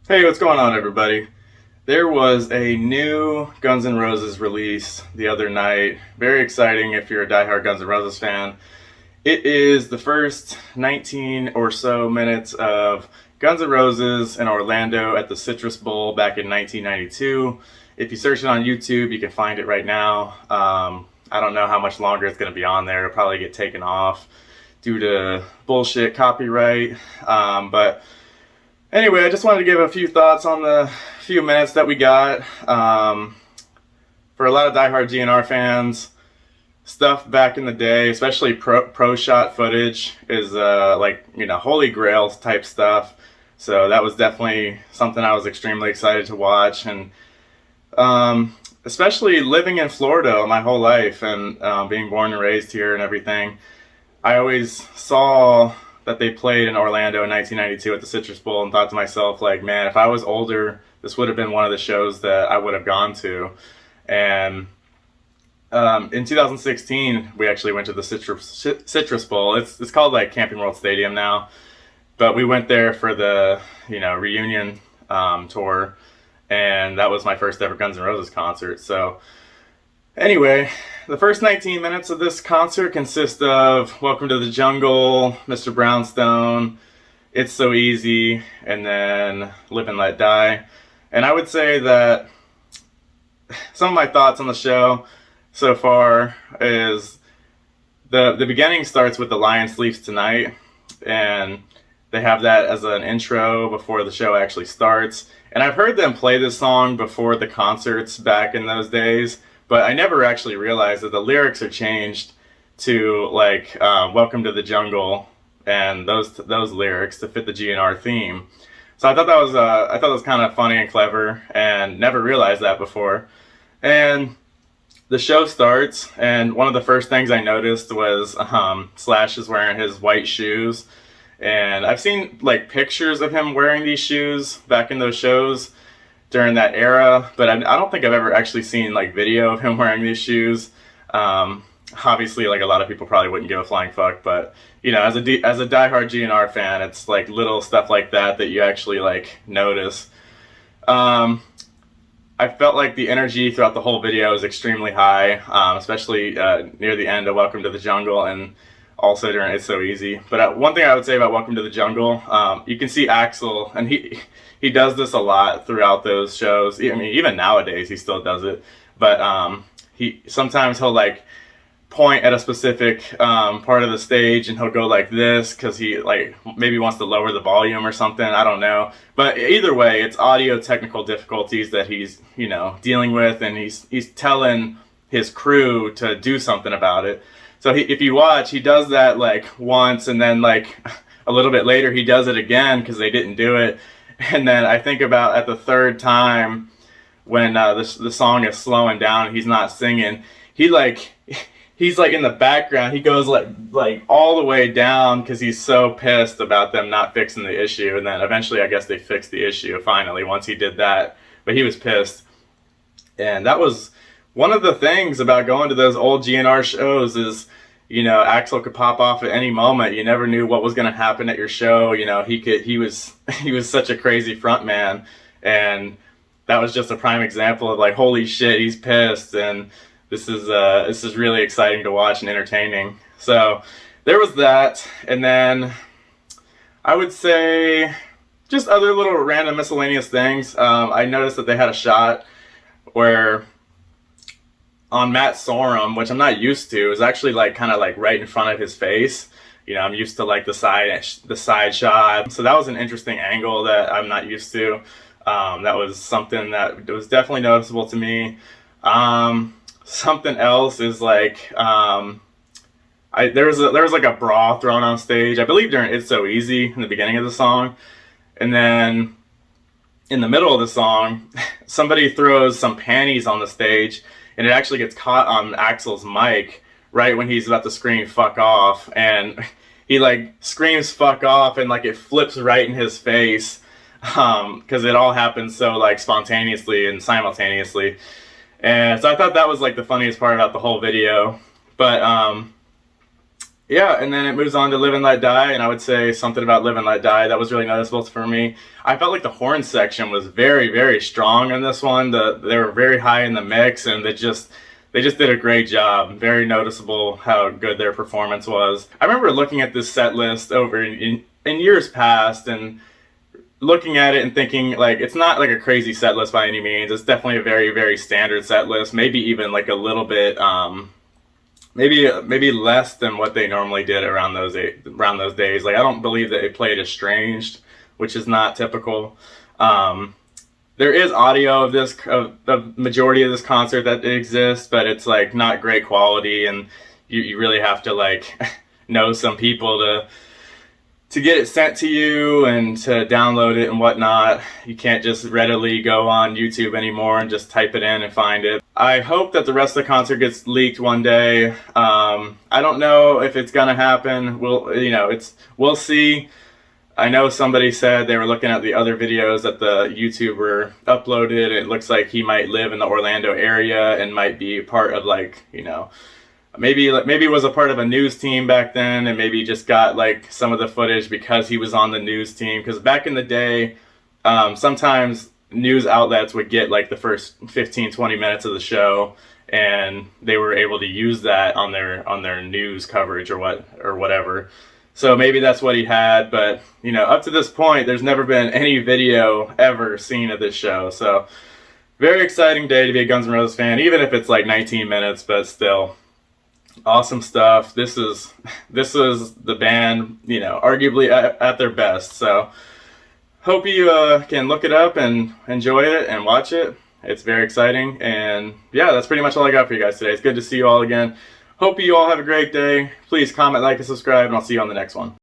Hey, what's going on, everybody? There was a new Guns N' Roses release the other night. Very exciting if you're a diehard Guns N' Roses fan. It is the first 19 or so minutes of Guns N' Roses in Orlando at the Citrus Bowl back in 1992. If you search it on YouTube, you can find it right now. I don't know how much longer it's going to be on there. It'll probably get taken off due to bullshit copyright. But anyway, I just wanted to give a few thoughts on the few minutes that we got. For a lot of diehard GNR fans, stuff back in the day, especially pro shot footage, is holy grail type stuff. So that was definitely something I was extremely excited to watch, and especially living in Florida my whole life and being born and raised here and everything. I always saw that they played in Orlando in 1992 at the Citrus Bowl and thought to myself, like, man, if I was older, this would have been one of the shows that I would have gone to. And in 2016, we actually went to the Citrus Bowl. It's called like Camping World Stadium now, but we went there for the reunion tour, and that was my first ever Guns N' Roses concert. So anyway, the first 19 minutes of this concert consist of Welcome to the Jungle, Mr. Brownstone, It's So Easy, and then Live and Let Die. And I would say that some of my thoughts on the show so far is the beginning starts with The Lion Sleeps Tonight, and they have that as an intro before the show actually starts. And I've heard them play this song before the concerts back in those days, but I never actually realized that the lyrics are changed to like "Welcome to the Jungle" and those lyrics to fit the GNR theme. So I thought that was kind of funny and clever, and never realized that before. And the show starts, and one of the first things I noticed was Slash is wearing his white shoes, and I've seen like pictures of him wearing these shoes back in those shows during that era, but I don't think I've ever actually seen like video of him wearing these shoes. Obviously, like a lot of people probably wouldn't give a flying fuck, but as a diehard GNR fan, it's like little stuff like that that you actually like notice. Um, I felt like the energy throughout the whole video was extremely high, especially near the end of Welcome to the Jungle and also during It's So Easy. But one thing I would say about Welcome to the Jungle, you can see Axl, and he does this a lot throughout those shows. I mean, even nowadays he still does it. But he'll like point at a specific part of the stage, and he'll go like this because he like maybe wants to lower the volume or something. I don't know, but either way, it's audio technical difficulties that he's dealing with, and he's telling his crew to do something about it. So if you watch, he does that like once, and then like a little bit later he does it again because they didn't do it, and then I think about at the third time when the song is slowing down, he's not singing. He like he's like in the background. He goes like all the way down because he's so pissed about them not fixing the issue. And then eventually, I guess they fixed the issue finally once he did that. But he was pissed, and that was one of the things about going to those old GNR shows is. Axl could pop off at any moment. You never knew what was going to happen at your show. He was he was such a crazy front man, and that was just a prime example of like, holy shit, he's pissed, and this is really exciting to watch and entertaining. So there was that, and then I would say just other little random miscellaneous things. I noticed that they had a shot where on Matt Sorum, which I'm not used to, is actually like kind of like right in front of his face. I'm used to like the side shot. So that was an interesting angle that I'm not used to. That was something that was definitely noticeable to me. Something else is like there was like a bra thrown on stage. I believe during It's So Easy in the beginning of the song, and then in the middle of the song, somebody throws some panties on the stage, and it actually gets caught on Axl's mic right when he's about to scream "fuck off," and he like screams "fuck off," and like it flips right in his face because it all happens so like spontaneously and simultaneously. And so I thought that was like the funniest part about the whole video. But Yeah, and then it moves on to Live and Let Die, and I would say something about Live and Let Die that was really noticeable for me. I felt like the horn section was very, very strong in this one. They were very high in the mix, and they just did a great job. Very noticeable how good their performance was. I remember looking at this set list over in years past, and looking at it and thinking like it's not like a crazy set list by any means. It's definitely a very, very standard set list. Maybe even like a little bit. Maybe less than what they normally did around those days. Like I don't believe that they played Estranged, which is not typical. Um, there is audio of of the majority of this concert that exists, but it's like not great quality, and you really have to like know some people to get it sent to you and to download it and whatnot. You can't just readily go on YouTube anymore and just type it in and find it. I hope that the rest of the concert gets leaked one day. I don't know if it's gonna happen. We'll see. I know somebody said they were looking at the other videos that the YouTuber uploaded. It looks like he might live in the Orlando area and might be part of maybe was a part of a news team back then, and maybe just got like some of the footage because he was on the news team. Because back in the day, sometimes news outlets would get like the first 15-20 minutes of the show, and they were able to use that on their news coverage or whatever. So maybe that's what he had, but up to this point, there's never been any video ever seen of this show. So very exciting day to be a Guns N' Roses fan, even if it's like 19 minutes, but still. Awesome stuff. This is the band, arguably at their best. So hope you can look it up and enjoy it and watch it. It's very exciting. And yeah, that's pretty much all I got for you guys today. It's good to see you all again. Hope you all have a great day. Please comment, like, and subscribe, and I'll see you on the next one.